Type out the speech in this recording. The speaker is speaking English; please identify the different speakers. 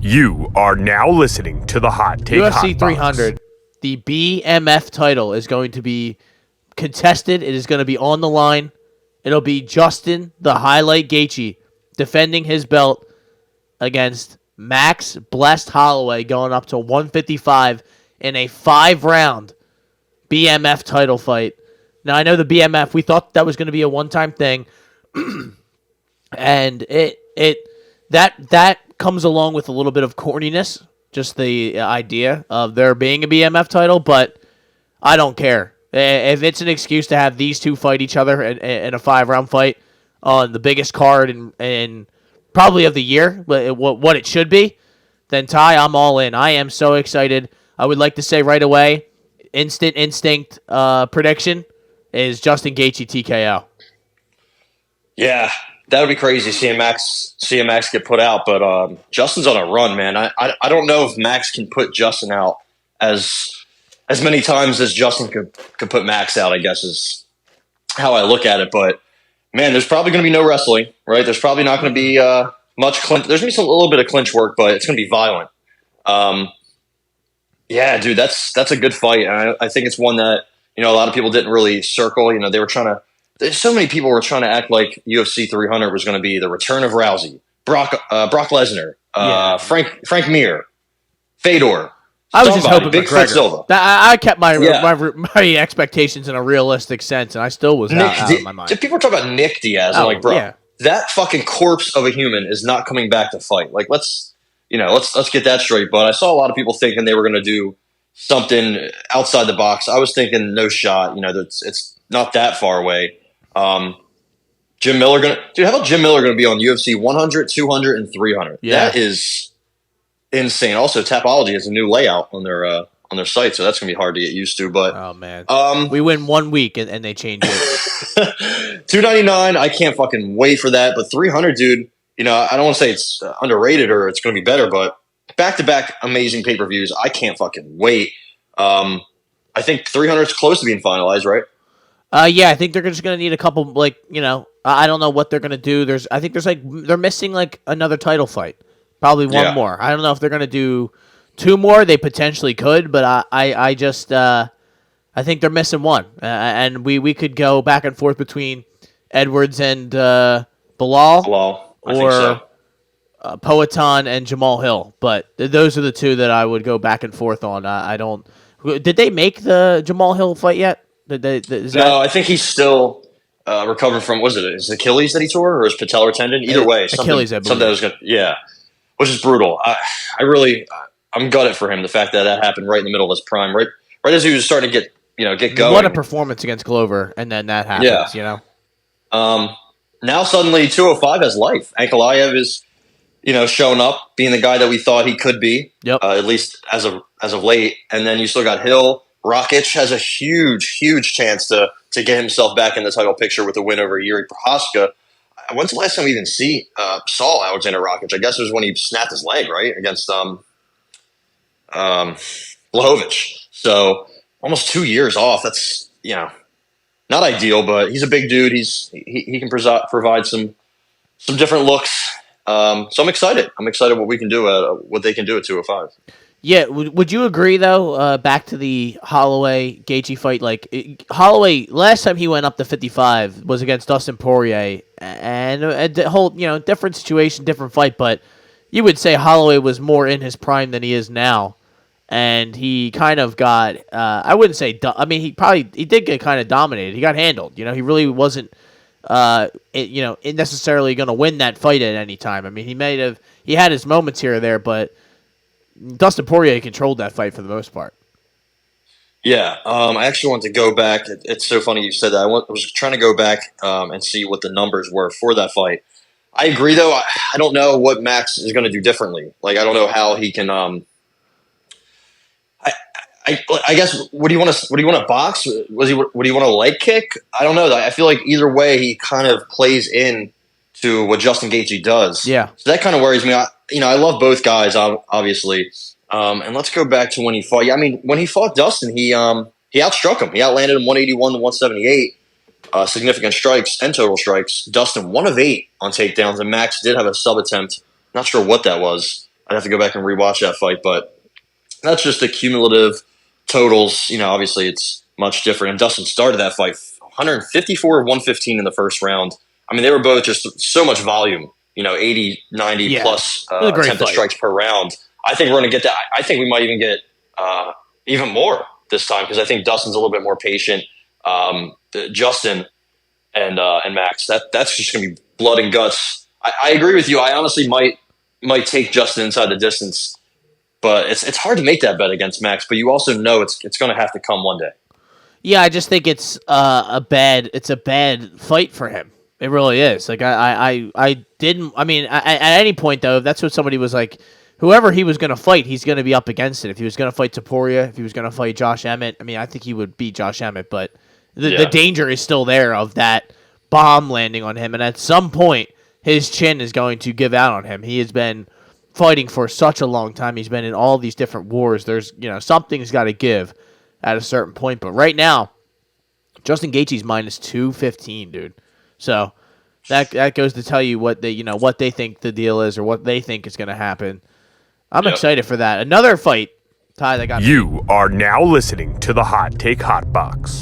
Speaker 1: You are now listening to the Hot Take
Speaker 2: UFC
Speaker 1: Hot
Speaker 2: 300, the BMF title is going to be contested. It is going to be on the line. It'll be Justin, the Highlight Gaethje, defending his belt against Max Blessed Holloway, going up to 155 in a 5-round BMF title fight. Now, I know the BMF, we thought that was going to be a one-time thing, and that comes along with a little bit of corniness, just the idea of there being a BMF title, but I don't care. If it's an excuse to have these two fight each other in a 5-round fight on the biggest card in probably of the year, what it should be, then Ty, I'm all in. I am so excited. I would like to say right away, instinct prediction is Justin Gaethje TKO.
Speaker 3: Yeah, that would be crazy seeing Max get put out, but Justin's on a run, man. I don't know if Max can put Justin out as many times as Justin could put Max out, I guess is how I look at it. But man, there's probably going to be no wrestling, right? There's probably not going to be much clinch. There's going to be a little bit of clinch work, but it's going to be violent. Yeah, dude, that's a good fight. And I think it's one that, a lot of people didn't really circle. They were trying to. There's so many people were trying to act like UFC 300 was going to be the return of Rousey, Brock Lesnar, Frank Mir, Fedor.
Speaker 2: I was just hoping
Speaker 3: Big
Speaker 2: McGregor. I kept my expectations in a realistic sense, and I still was out of my mind.
Speaker 3: People were talking about Nick Diaz. I'm like, bro, that fucking corpse of a human is not coming back to fight. Like, let's get that straight. But I saw a lot of people thinking they were going to do something outside the box. I was thinking no shot. It's not that far away. Jim Miller how about Jim Miller going to be on UFC 100, 200, and 300? Yeah. That is insane. Also, Tapology has a new layout on their site, so that's going to be hard to get used to. But
Speaker 2: oh man, we win 1 week and they change it.
Speaker 3: 299, I can't fucking wait for that. But 300, dude, I don't want to say it's underrated or it's going to be better, but back-to-back amazing pay-per-views. I can't fucking wait. I think 300 is close to being finalized, right?
Speaker 2: Yeah, I think they're just going to need a couple, I don't know what they're going to do. They're missing, another title fight. Probably one more. I don't know if they're going to do 2 more. They potentially could, but I think they're missing one. And we could go back and forth between Edwards and Bilal.
Speaker 3: I think so.
Speaker 2: Poatan and Jamal Hill. But those are the 2 that I would go back and forth on. I don't... Did they make the Jamal Hill fight yet?
Speaker 3: No, I think he's still recovering from, was it his Achilles that he tore or his patellar tendon? Either way,
Speaker 2: Achilles, I believe.
Speaker 3: Something that was going to, which is brutal. I'm gutted for him, the fact that happened right in the middle of his prime, right as he was starting to get going.
Speaker 2: What a performance against Glover, and then that happens,
Speaker 3: Now suddenly 205 has life. Ankalaev is, showing up, being the guy that we thought he could be, at least as of late. And then you still got Hill. Rakic has a huge, huge chance to get himself back in the title picture with a win over Yuri Prohaska. When's the last time we even saw Alexander Rakic? I guess it was when he snapped his leg, right, against Blachowicz. So almost 2 years off. That's not ideal, but he's a big dude. He can provide some different looks. So I'm excited. I'm excited what we can do what they can do at 205.
Speaker 2: Yeah, would you agree, though, back to the Holloway-Gaethje fight, Holloway, last time he went up to 55 was against Dustin Poirier, and a whole, different situation, different fight, but you would say Holloway was more in his prime than he is now, and he kind of got, I wouldn't say, he did get kind of dominated. He got handled, he really wasn't, necessarily going to win that fight at any time. He had his moments here or there, but Dustin Poirier controlled that fight for the most part.
Speaker 3: Yeah, I actually want to go back. It's so funny you said that. I was trying to go back and see what the numbers were for that fight. I agree, though. I don't know what Max is going to do differently. I don't know how he can. I guess. Would he want to box? Would he want a leg kick? I don't know. I feel like either way, he kind of plays in to what Justin Gaethje does.
Speaker 2: Yeah.
Speaker 3: So that kind of worries me. I love both guys, obviously. And let's go back to when he fought. When he fought Dustin, he outstruck him. He outlanded him 181 to 178. Significant strikes and total strikes. Dustin 1 of 8 on takedowns, and Max did have a sub attempt. Not sure what that was. I'd have to go back and rewatch that fight, but that's just the cumulative totals. Obviously it's much different. And Dustin started that fight 154, 115 in the first round. I mean, they were both just so much volume, 80, 90 plus attempted strikes per round. I think we're going to get that. I think we might even get even more this time because I think Dustin's a little bit more patient. Justin and Max, that's just going to be blood and guts. I agree with you. I honestly might take Justin inside the distance, but it's hard to make that bet against Max. But you also know it's going to have to come one day.
Speaker 2: Yeah, I just think it's a bad fight for him. It really is. Like I didn't. I mean, at any point though, if that's what somebody was like, whoever he was going to fight, he's going to be up against it. If he was going to fight Topuria, if he was going to fight Josh Emmett, I mean, I think he would beat Josh Emmett, but the danger is still there of that bomb landing on him, and at some point, his chin is going to give out on him. He has been fighting for such a long time. He's been in all these different wars. There's, something's got to give at a certain point. But right now, Justin Gaethje's minus 215, dude. So that goes to tell you what they think the deal is or what they think is going to happen. I'm excited for that. Another fight, Ty, that got
Speaker 1: You are now listening to the Hot Take Hot Box.